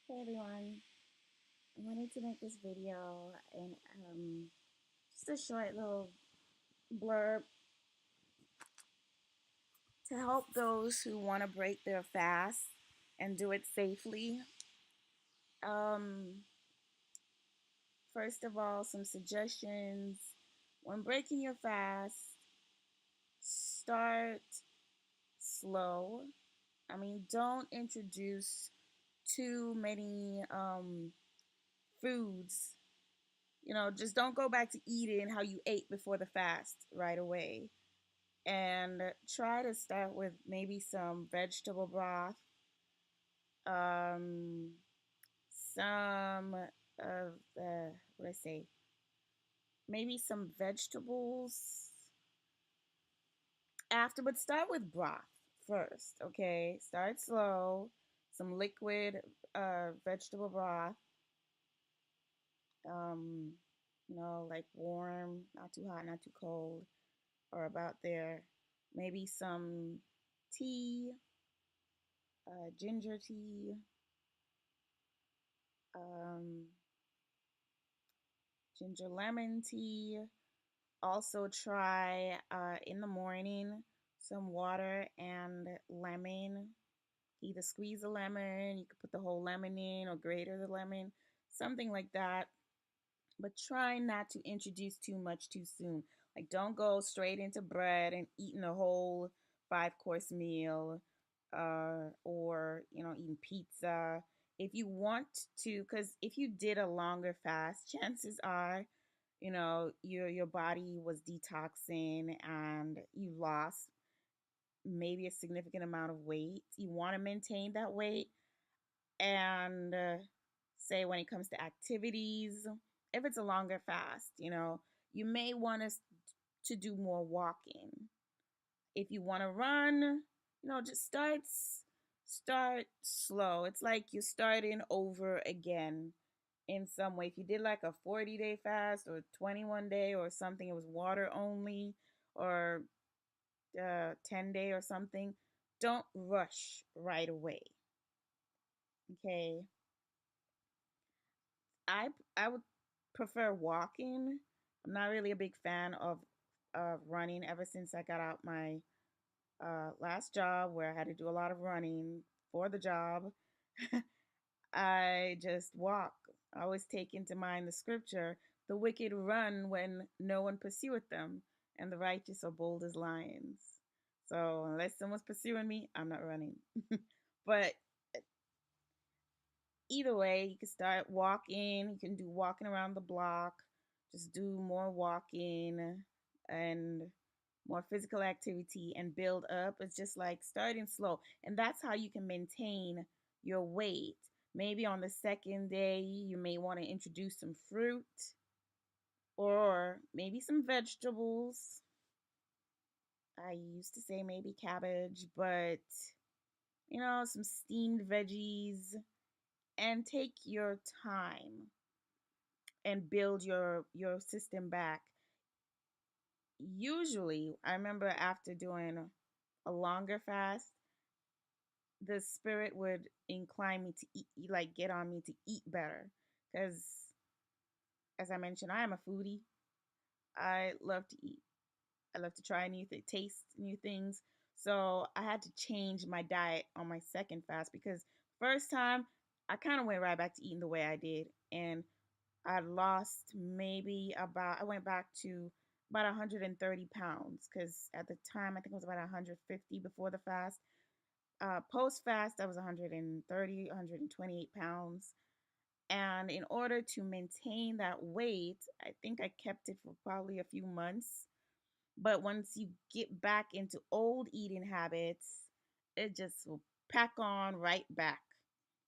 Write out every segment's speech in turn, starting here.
Hey everyone, I wanted to make this video and just a short little blurb to help those who want to break their fast and do it safely. Um, First of all, some suggestions. When breaking your fast, start slow. Don't introduce too many foods. Just don't go back to eating how you ate before the fast right away. And try to start with maybe some vegetable broth, um, some of the, what I say, maybe some vegetables after, but start with broth first, okay? Start slow, some liquid vegetable broth, um, like warm, not too hot, not too cold, or about there. Maybe some tea, ginger tea, um, ginger lemon tea. Also, try in the morning some water and lemon. Either squeeze a lemon, you could put the whole lemon in, or grate the lemon, something like that. But try not to introduce too much too soon. Like, don't go straight into bread and eating a whole 5 course meal, or eating pizza. If you want to, because if you did a longer fast, chances are, your body was detoxing and you lost maybe a significant amount of weight. You want to maintain that weight, and say when it comes to activities, if it's a longer fast, you may want to do more walking. If you want to run, just start slow. It's like you're starting over again in some way. If you did like a 40-day fast or 21-day or something, it was water only, or 10-day or something, don't rush right away. Okay. I would prefer walking. I'm not really a big fan of running ever since I got out my last job where I had to do a lot of running for the job. I just walk. I always take into mind the scripture, the wicked run when no one pursueth them, and the righteous are bold as lions. So unless someone's pursuing me, I'm not running. But either way, you can start walking. You can do walking around the block. Just do more walking and more physical activity and build up. It's just like starting slow. And that's how you can maintain your weight. Maybe on the second day, you may want to introduce some fruit or maybe some vegetables. I used to say maybe cabbage, but some steamed veggies, and take your time and build your system back. Usually, I remember after doing a longer fast, the spirit would incline me to eat, like get on me to eat better. Because, as I mentioned, I am a foodie. I love to eat. I love to try taste new things. So I had to change my diet on my second fast because first time I kind of went right back to eating the way I did, and I lost maybe I went back to about 130 pounds because at the time I think it was about 150 before the fast. Post fast, I was 130, 128 pounds. And in order to maintain that weight, I think I kept it for probably a few months. But once you get back into old eating habits, it just will pack on right back.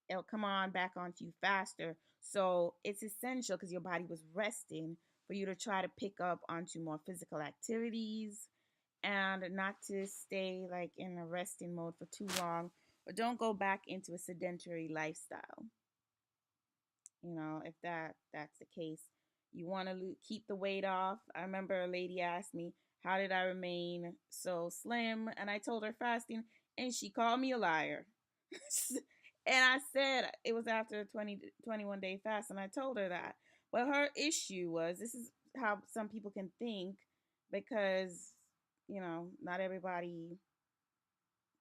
It'll come on back onto you faster. So it's essential because your body was resting for you to try to pick up onto more physical activities and not to stay like in a resting mode for too long, or don't go back into a sedentary lifestyle. If that's the case, you want to keep the weight off. I remember a lady asked me, how did I remain so slim? And I told her fasting, and she called me a liar. And I said it was after a 21 day fast, and I told her that. But her issue was, this is how some people can think, because, not everybody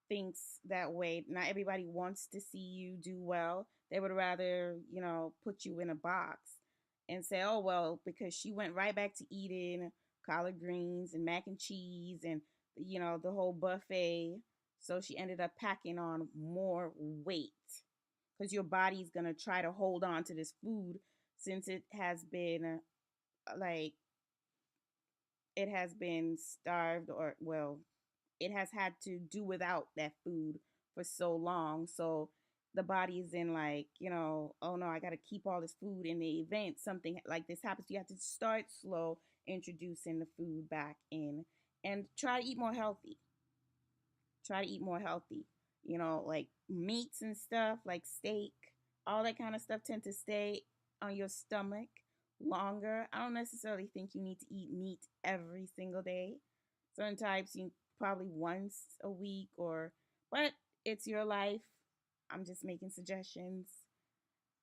thinks that way. Not everybody wants to see you do well. They would rather, put you in a box and say, oh, well, because she went right back to eating collard greens and mac and cheese and, the whole buffet. So she ended up packing on more weight, because your body's going to try to hold on to this food, since it has been like, it has been starved, or, well, it has had to do without that food for so long. So the body is in, like, oh no, I got to keep all this food. In the event something like this happens, you have to start slow, introducing the food back in, and try to eat more healthy. Try to eat more healthy. Like meats and stuff, like steak, all that kind of stuff tend to stay on your stomach longer. I don't necessarily think you need to eat meat every single day. Certain types, you probably once a week, but it's your life. I'm just making suggestions.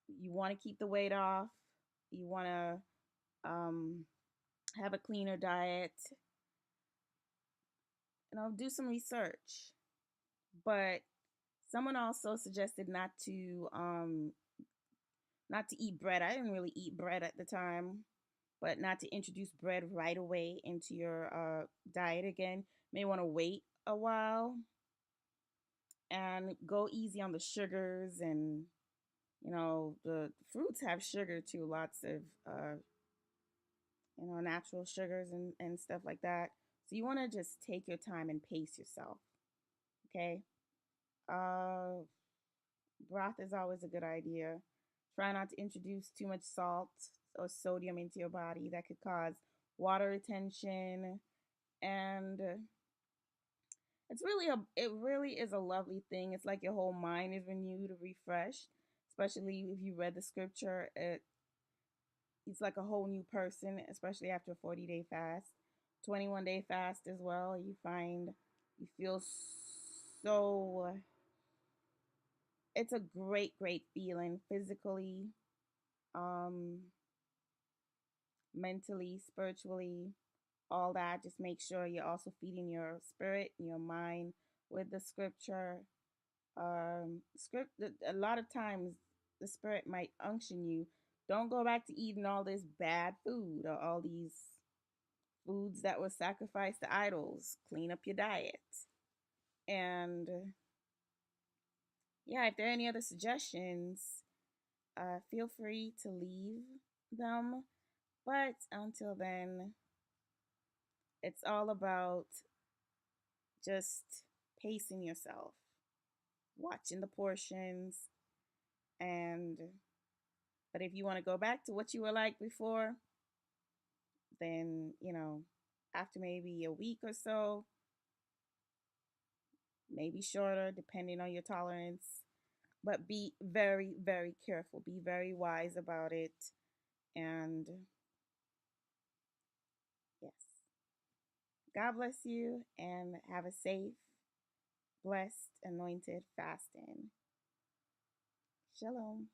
You want to keep the weight off. You want to have a cleaner diet. Do some research. But someone also suggested not to eat bread. I didn't really eat bread at the time, but not to introduce bread right away into your diet again. May want to wait a while and go easy on the sugars, and the fruits have sugar too, lots of natural sugars and stuff like that. So you want to just take your time and pace yourself. Okay. uh Broth is always a good idea. Try not to introduce too much salt or sodium into your body. That could cause water retention. And it really is a lovely thing. It's like your whole mind is renewed or refreshed, especially if you read the scripture. It's like a whole new person, especially after a 40-day fast, 21-day fast as well. You feel so. It's a great feeling, physically, um, mentally, spiritually, all that. Just make sure you're also feeding your spirit and your mind with the scripture. A lot of times the spirit might unction you. Don't go back to eating all this bad food or all these foods that were sacrificed to idols. Clean up your diet. And yeah, if there are any other suggestions, feel free to leave them. But until then, it's all about just pacing yourself, watching the portions, and but if you want to go back to what you were like before, then, after maybe a week or so, maybe shorter, depending on your tolerance. But be very, very careful. Be very wise about it. And yes, God bless you and have a safe, blessed, anointed fasting. Shalom.